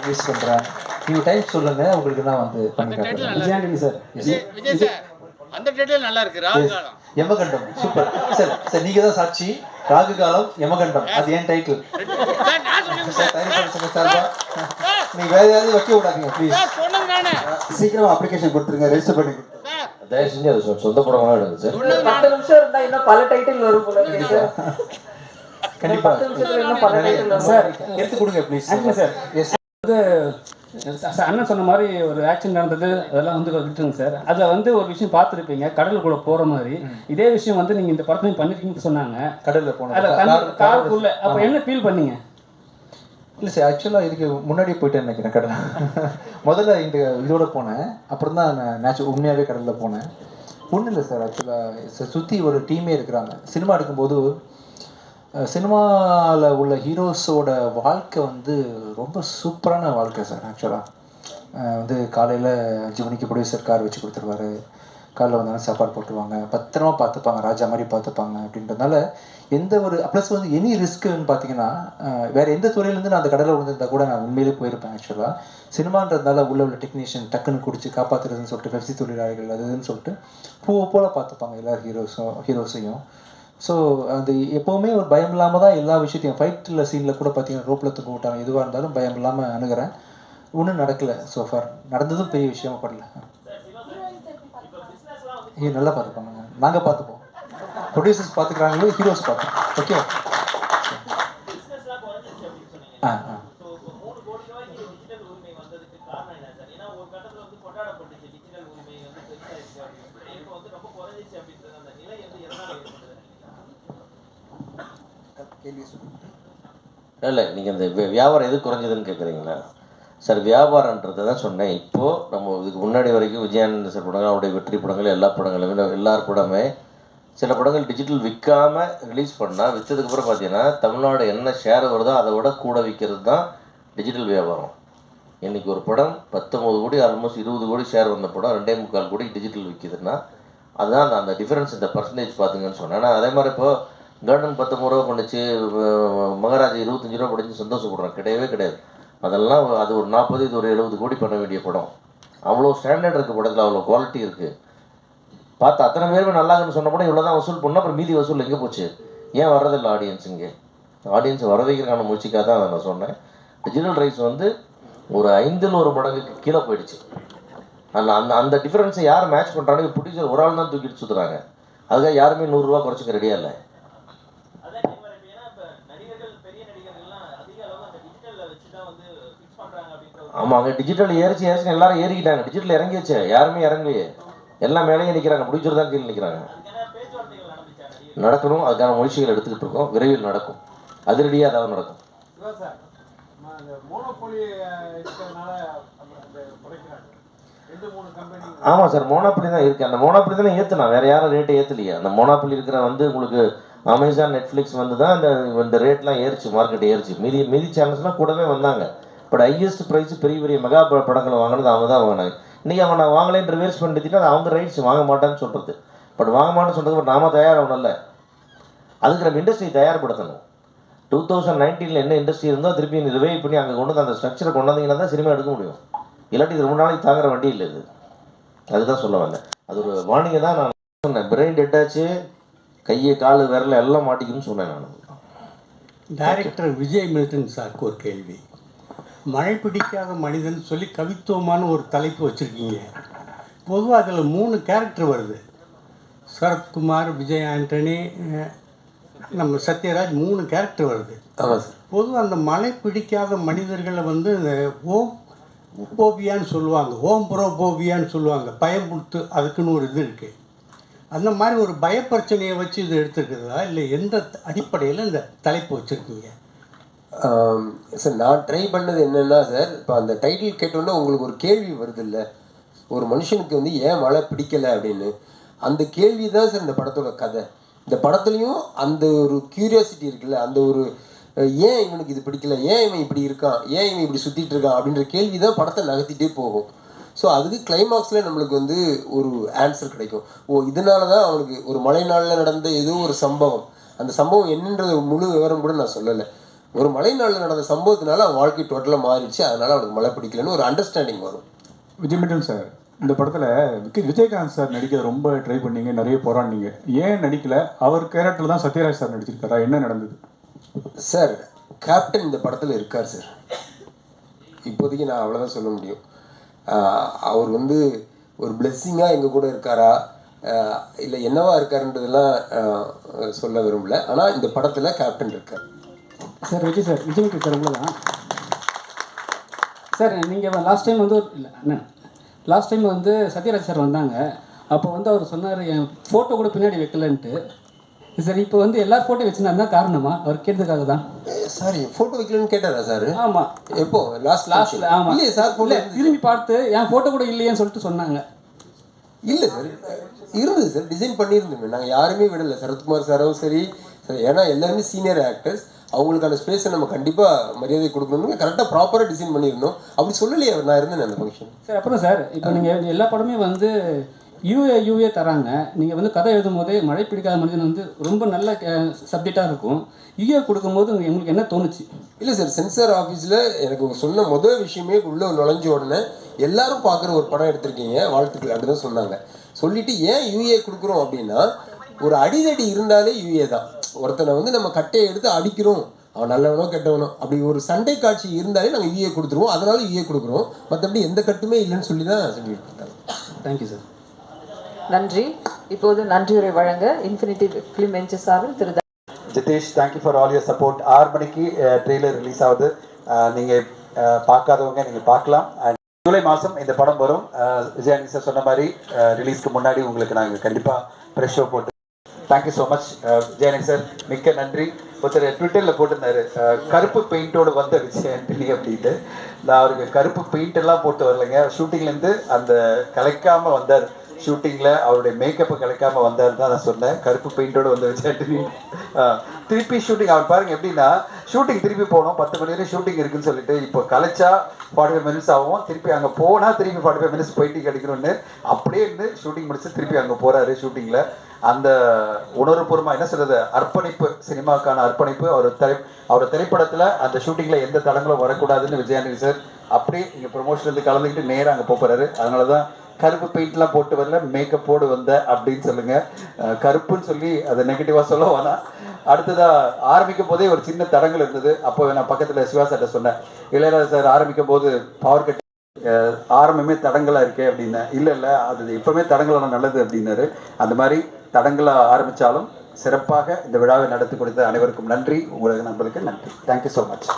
Use பண்ணுறேன். நீங்கள் time சொல்லுங்கள், உங்களுக்கு நான் வந்து பண்ணி காட்டுறேன். விஜயாண்டி சார், விஜய் சார், அந்த டைட்டில் நல்லா இருக்கு. ராகு காலம் யமகண்டம் சூப்பர் சார். சார் நீங்கள் தான் சாட்சி. ராகு காலம் யமகண்டம் அது ஏன் டைட்டில் சார். நான் சொல்லுங்க சார். சார்பா நீங்கள் வேறு யாராவது வைக்க விடாதீங்க ப்ளீஸ். சார் சொன்னது நானே. சீக்கிரமா அப்ளிகேஷன் கொடுத்துருங்க, ரெஜிஸ்டர் பண்ணி கொடுத்துருங்க. சார் தயவு செஞ்சு அது சொந்த படமாக எடுங்க சார். சொன்னது 10 நானே. நிமிஷம் இருந்தா இன்னும் பல டைட்டில் வரும் போல இருக்கு சார். கண்டிப்பாக 10 நிமிஷத்துல இன்னும் பல டைட்டில் வரும் சார். எடுத்து கொடுங்க ப்ளீஸ் சார். எஸ் அண்ணன் சொன்ன மாதிரி ஒரு ஆக்சிடென்ட் நடந்தது, அதெல்லாம் வந்து விட்டுருங்க சார். அதில் வந்து ஒரு விஷயம் பார்த்துருப்பீங்க, கடலுக்குள்ளே போகிற மாதிரி. இதே விஷயம் வந்து நீங்கள் இந்த படத்தையும் பண்ணிருக்கீங்கன்னு சொன்னாங்க. கடலில் போனோம் அதில் காருக்குள்ளே அப்போ என்ன ஃபீல் பண்ணீங்க? இல்லை சார், ஆக்சுவலாக இதுக்கு முன்னாடியே போயிட்டேன்னு நினைக்கிறேன் கடல். முதல்ல இந்த இதோட போனேன், அப்புறம் தான் நான் உண்மையாகவே கடலில் போனேன். ஒன்றும் இல்லை சார், ஆக்சுவலாக சுற்றி ஒரு டீமே இருக்கிறாங்க. சினிமா எடுக்கும்போது சினிமாவில் உள்ள ஹீரோஸோட வாழ்க்கை வந்து ரொம்ப சூப்பரான வாழ்க்கை சார். ஆக்சுவலாக வந்து காலையில் 5 மணிக்கு ப்ரொடியூசர் கார் வச்சு கொடுத்துருவாரு, காலையில் வந்தாலும் சாப்பாடு போட்டுருவாங்க, பத்திரமா பார்த்துப்பாங்க, ராஜா மாதிரி பார்த்துப்பாங்க. அப்படின்றதுனால எந்த ஒரு ப்ளஸ் வந்து எனி ரிஸ்க்குன்னு பார்த்தீங்கன்னா வேறு எந்த துறையிலேருந்து நான் அந்த கடலை விழுந்திருந்தா கூட நான் உண்மையிலே போயிருப்பேன். ஆக்சுவலாக சினிமான்றதுனால உள்ள டெக்னீஷியன் டக்குன்னு குடிச்சு காப்பாற்றுறதுன்னு சொல்லிட்டு பெப்சி தொழிலாளிகள் அதுன்னு சொல்லிட்டு பூவை போல் பார்த்துப்பாங்க எல்லா ஹீரோஸையும். ஸோ அது எப்போவுமே ஒரு பயம் இல்லாமல் தான் எல்லா விஷயத்தையும் ஃபைட்டில் சீனில் கூட பார்த்தீங்கன்னா ரோப்பில் தூக்க விட்டாங்க, எதுவாக இருந்தாலும் பயம் இல்லாமல் அணுகிறேன். ஒன்றும் நடக்கலை ஸோஃபார். நடந்ததும் பெரிய விஷயமா படல. நல்லா பார்த்துப்பாங்க, நாங்கள் பார்த்துப்போம். ப்ரொடியூசர்ஸ் பார்த்துக்கிறாங்களோ ஹீரோஸ் பார்ப்போம். ஓகே ஆ இல்லை, நீங்கள் இந்த வியாபாரம் எது குறைஞ்சதுன்னு கேட்குறீங்களா சார்? வியாபாரன்றதை தான் சொன்னேன். இப்போது நம்ம இதுக்கு முன்னாடி வரைக்கும் விஜயானந்த சார் படங்கள், அவருடைய வெற்றி படங்கள், எல்லா படங்களுமே எல்லார் படமே சில படங்கள் டிஜிட்டல் விற்காமல் ரிலீஸ் பண்ணால் விற்றதுக்கப்புறம் பார்த்தீங்கன்னா தமிழ்நாடு என்ன ஷேர் வருதோ அதை விட கூட விற்கிறது தான் டிஜிட்டல் வியாபாரம். இன்றைக்கி ஒரு படம் 19 கோடி ஆல்மோஸ்ட் 20 கோடி ஷேர் வந்த படம் 2.25 கோடி டிஜிட்டல் விற்கிதுன்னா அதுதான் அந்த டிஃப்ரென்ஸ், இந்த பர்சன்டேஜ் பார்த்துங்கன்னு சொன்னேன். ஆனால் அதே மாதிரி இப்போது கார்டன் 19 ரூபா பண்ணிச்சு, மகாராஜா 25 ரூபா படிச்சு சந்தோஷப்படுறோம், கிடையவே கிடையாது. அதெல்லாம் அது ஒரு 40, இது ஒரு 70 கோடி பண்ண வேண்டிய படம். அவ்வளோ ஸ்டாண்டர்ட் இருக்குது படத்தில், அவ்வளோ குவாலிட்டி இருக்குது. பார்த்து அத்தனை பேருமே நல்லாங்கன்னு சொன்ன படம் இவ்வளோ தான் வசூல் பண்ணால் அப்புறம் மீதி வசூல் எங்கே போச்சு? ஏன் வர்றதில்லை ஆடியன்ஸ்? இங்கே ஆடியன்ஸை வர வைக்கிறதுக்கான முயற்சிக்காக தான் அதை நான் சொன்னேன். டிஜிட்டல் ரைட்ஸ் வந்து ஒரு 5ல் 1 மடங்குக்கு கீழே போயிடுச்சு. அந்த டிஃப்ரென்ஸை யார் மேட்ச் பண்ணுறாங்க? ப்ரொடியூசர் ஒரு ஆள் தான் தூக்கிட்டு சுற்றுறாங்க. அதுக்காக யாருமே 100 ரூபா குறைச்சிக்க ரெடியாக இல்லை. ஆமாம், அங்கே டிஜிட்டல் ஏறிச்சு எல்லாரும் ஏறிக்கிட்டாங்க. டிஜிட்டல் இறங்கிடுச்சு, யாருமே இறங்கலையே, எல்லாம் மேலேயே நிற்கிறாங்க, பிடிச்சது தான் கீழே நிற்கிறாங்க. நடக்கணும், அதுக்கான முயற்சிகள் எடுத்துக்கிட்டு இருக்கோம், விரைவில் நடக்கும், அதிரடியாக அதாவது நடக்கும். ஆமாம் சார், மோனோபொலி தான் இருக்குது. அந்த மோனோபொலி தானே ஏற்றுனா, வேறு யாரும் ரேட்டை ஏற்றலையே. அந்த மோனோபொலி இருக்கிற வந்து உங்களுக்கு அமேசான், நெட்ஃப்ளிக்ஸ் வந்து தான் இந்த ரேட்லாம் ஏறிச்சு, மார்க்கெட் ஏறிச்சு. மீதி சேனல்ஸ்லாம் கூடவே வந்தாங்க. பட் ஹையஸ்ட் ப்ரைஸ் பெரிய பெரிய மெகா படங்களை வாங்கினது அவங்க தான் வாங்கினாங்க. இன்றைக்கி அவன் நான் வாங்கலேன்னு ரிவர்ஸ் பண்ணிட்டுனா அது அவங்க ரைட்ஸ், வாங்க மாட்டான்னு சொல்கிறது. பட் வாங்க மாட்டேன்னு சொல்கிறது பட் நாம தயாராகணும்ல, அதுக்கு நம்ம இண்டஸ்ட்ரி தயார்படுத்தணும். 2019 என்ன இண்டஸ்ட்ரி இருந்தோ திருப்பி ரிவைவ் பண்ணி அங்கே கொண்டு வந்து அந்த ஸ்ட்ரக்சரை கொண்டு வந்தீங்கன்னா தான் சினிமா எடுக்க முடியும். இல்லாட்டி இது ரொம்ப நாளைக்கு தாங்குற வண்டி இல்லை இது. அதுதான் சொல்ல வந்தேன். அது ஒரு வார்னிங்கை தான் நான் சொன்னேன். பிரெயின் டெட்டாச்சு, கையை கால் விரல எல்லாம் மாட்டிக்கணும்னு சொன்னேன் நான். டைரக்டர் விஜய் மில்டன் சாருக்கு ஒரு கேள்வி. மழை பிடிக்காத மனிதன் சொல்லி கவித்துவமான ஒரு தலைப்பு வச்சுருக்கீங்க. பொதுவாக அதில் 3 கேரக்டர் வருது. சரத்குமார், விஜய் ஆண்டனி, நம்ம சத்யராஜ், 3 கேரக்டர் வருது. பொதுவாக அந்த மழை பிடிக்காத மனிதர்களை வந்து இந்த போபியான்னு சொல்லுவாங்க, ப்ரோபோபியான்னு சொல்லுவாங்க, பயம்புடுத்து, அதுக்குன்னு ஒரு இது இருக்குது. அந்த மாதிரி ஒரு பயப்பிரச்சனையை வச்சு இது எடுத்துருக்குதா, இல்லை எந்த அடிப்படையில் இந்த தலைப்பு வச்சுருக்கீங்க? சார், நான் ட்ரை பண்ணது என்னென்னா சார், இப்போ அந்த டைட்டில் கேட்டோன்னே உங்களுக்கு ஒரு கேள்வி வருது இல்லை, ஒரு மனுஷனுக்கு வந்து ஏன் மழை பிடிக்கலை அப்படின்னு. அந்த கேள்வி தான் சார் இந்த படத்தோட கதை. இந்த படத்துலையும் அந்த ஒரு க்யூரியாசிட்டி இருக்குல்ல, அந்த ஒரு ஏன் இவனுக்கு இது பிடிக்கல, ஏன் இவன் இப்படி இருக்கான், ஏன் இவன் இப்படி சுற்றிட்டு இருக்கான் அப்படின்ற கேள்வி தான் படத்தை நகர்த்திட்டே போகும். ஸோ அதுக்கு கிளைமாக்ஸில் நம்மளுக்கு வந்து ஒரு ஆன்சர் கிடைக்கும். இதனால தான் அவனுக்கு ஒரு மழை நாளில் நடந்த ஏதோ ஒரு சம்பவம், அந்த சம்பவம் என்னன்றது முழு விவரம் கூட நான் சொல்லலை. ஒரு மழை நாளில் நடந்த சம்பவத்தினால அவன் வாழ்க்கை டோட்டலாக மாறிடுச்சு, அதனால் அவனுக்கு மழை பிடிக்கலன்னு ஒரு அண்டர்ஸ்டாண்டிங் வரும். விஜய் மில்டன் சார், இந்த படத்தில் விஜயகாந்த் சார் நடிக்க ரொம்ப ட்ரை பண்ணீங்க, நிறைய போராடினீங்க, ஏன் நடிக்கல? அவர் கேரக்டரில் தான் சத்யராஜ் சார் நடிச்சிருக்காரா? என்ன நடந்தது சார்? கேப்டன் இந்த படத்தில் இருக்கார் சார். இப்போதைக்கு நான் அவ்வளோதான் சொல்ல முடியும். அவர் வந்து ஒரு பிளெஸ்ஸிங்காக எங்கள் கூட இருக்காரா இல்லை என்னவா இருக்காருன்றதெல்லாம் சொல்ல விரும்பல. ஆனால் இந்த படத்தில் கேப்டன் இருக்கார். சார் விஜய் சார் உங்களை தான் சார். நீங்கள் லாஸ்ட் டைம் வந்து இல்லை அண்ணன், லாஸ்ட் டைம் வந்து சத்யராஜ் சார் வந்தாங்க. அப்போ வந்து அவர் சொன்னார் என் ஃபோட்டோ கூட பின்னாடி வைக்கலன்ட்டு. சார் இப்போ வந்து எல்லா ஃபோட்டோ வச்சுருந்தா தான் காரணமா? அவர் கேட்டதுக்காக தான். சாரி, ஃபோட்டோ வைக்கலன்னு கேட்டாரா சார்? ஆமாம். எப்போ? லாஸ்ட்டில்? ஆமாம். இல்லையே சார், இல்லை திரும்பி பார்த்து என் ஃபோட்டோ கூட இல்லையேன்னு சொல்லிட்டு சொன்னாங்க. இல்லை சார், இருந்தது சார், டிசைன் பண்ணியிருந்தோமே. நாங்கள் யாருமே விடலை, சரத்குமார் சாரும் சரி. ஏன்னா எல்லாருமே சீனியர் ஆக்டர்ஸ், அவங்களுக்கான ஸ்பேஸை நம்ம கண்டிப்பாக மரியாதை கொடுக்கணும்னு கரெக்டாக ப்ராப்பராக டிசைன் பண்ணியிருந்தோம். அப்படி சொல்லலையே, நான் இருந்தேன் அந்த ஃபங்க்ஷன். சார் அப்புறம் சார், இப்போ நீங்கள் எல்லா படமே வந்து யூஏ தராங்க. நீங்கள் வந்து கதை எழுதும் போதே மழை பிடிக்காத மனிதன் வந்து ரொம்ப நல்ல சப்ஜெக்டாக இருக்கும். யூஏ கொடுக்கும்போது உங்களுக்கு என்ன தோணுச்சு? இல்லை சார், சென்சார் ஆஃபீஸில் எனக்கு சொன்ன முதல் விஷயமே உள்ளே நுழைஞ்ச உடனே எல்லாரும் பார்க்குற ஒரு படம் எடுத்திருக்கீங்க, வாழ்த்துக்கள் அப்படி தான் சொன்னாங்க. சொல்லிவிட்டு ஏன் யூஏ கொடுக்குறோம் அப்படின்னா, ஒரு அடிதடி இருந்தாலே யூஏ தான். ஒருத்தனை வந்து நம்ம கட்டையை எடுத்து அடிக்கிறோம், அவன் நல்லவனோ கெட்டவனோ, அப்படி ஒரு சண்டை காட்சி இருந்தாலே நாங்கள் யூஏ கொடுத்துருவோம். அதனால யூஏ கொடுக்குறோம், மற்றபடி எந்த கட்டுமே இல்லைன்னு சொல்லி தான் சொல்லிட்டு இருக்காங்க. Thank you sir. நன்றி. இப்போது நன்றியுரை வழங்க இன்ஃபினிட்டி ஃபிலிம் வெஞ்சர் சார்பில் திரு Jitesh, thank you for all your support. 6 மணிக்கு ட்ரெய்லர் ரிலீஸ் ஆகுது. நீங்கள் பார்க்காதவங்க நீங்கள் பார்க்கலாம். அண்ட் ஜூலை மாதம் இந்த படம் வரும். விஜயானி சார் சொன்ன மாதிரி ரிலீஸ்க்கு முன்னாடி உங்களுக்கு நாங்கள் கண்டிப்பாக ப்ரெஷ் ஷோ போட்டு. Thank you so much Vijayani sir, மிக்க நன்றி. ஒருத்தர் ட்விட்டரில் போட்டிருந்தாரு, கருப்பு பெயிண்டோடு வந்த விஜய் ஆண்டனி அப்படின்ட்டு. நான் அவருக்கு கருப்பு பெயிண்ட் எல்லாம் போட்டு வரலைங்க, ஷூட்டிங்லேருந்து அந்த கலைக்காமல் வந்தார். ஷூட்டிங்கில் அவருடைய மேக்கப்பை கலைக்காமல் வந்தார் தான் நான் சொன்னேன். கருப்பு பெயிண்டோடு வந்து விஜய் ஆண்டனி. திருப்பி ஷூட்டிங் அவர் பாருங்கள் எப்படின்னா, ஷூட்டிங் திருப்பி போனோம், 10 மணி வரையும் ஷூட்டிங் இருக்குன்னு சொல்லிட்டு, இப்போ கலைச்சா 45 மினிட்ஸ் ஆகும், திருப்பி அங்கே போனால் திருப்பி 45 மினிட்ஸ் போயிட்டு கிடைக்கணும்னு அப்படியே இருந்து ஷூட்டிங் முடிச்சு திருப்பி அங்கே போகிறாரு. ஷூட்டிங்கில் அந்த உணர்வுபூர்வமாக என்ன சொல்கிறது, அர்ப்பணிப்பு, சினிமாவுக்கான அர்ப்பணிப்பு. அவர் திரைப்படத்தில் அந்த ஷூட்டிங்கில் எந்த தடங்களும் வரக்கூடாதுன்னு விஜயானி சார் அப்படியே இங்கே ப்ரொமோஷன்லேருந்து கலந்துக்கிட்டு நேராக அங்கே போகிறாரு. அதனால தான் கருப்பு பெயிண்ட்லாம் போட்டு வரல, மேக்கப்போடு வந்த அப்படின்னு சொல்லுங்கள். கருப்புன்னு சொல்லி அதை நெகட்டிவாக சொல்ல வேணாம். அடுத்ததாக ஆரம்பிக்கும் போதே ஒரு சின்ன தடங்கள் இருந்தது. அப்போ நான் பக்கத்தில் சிவா சார்ட்ட சொன்னேன், இளையராஜா சார் ஆரம்பிக்கும் போது பவர் கட் ஆரம்பமே தடங்களாக இருக்கே அப்படின்னு. இல்லை அது எப்போவுமே தடங்களான நல்லது அப்படின்னாரு. அந்த மாதிரி தடங்களாக ஆரம்பித்தாலும் சிறப்பாக இந்த விழாவை நடத்தி கொடுத்த அனைவருக்கும் நன்றி. உங்களுக்கு நண்பர்களுக்கு நன்றி. Thank you so much.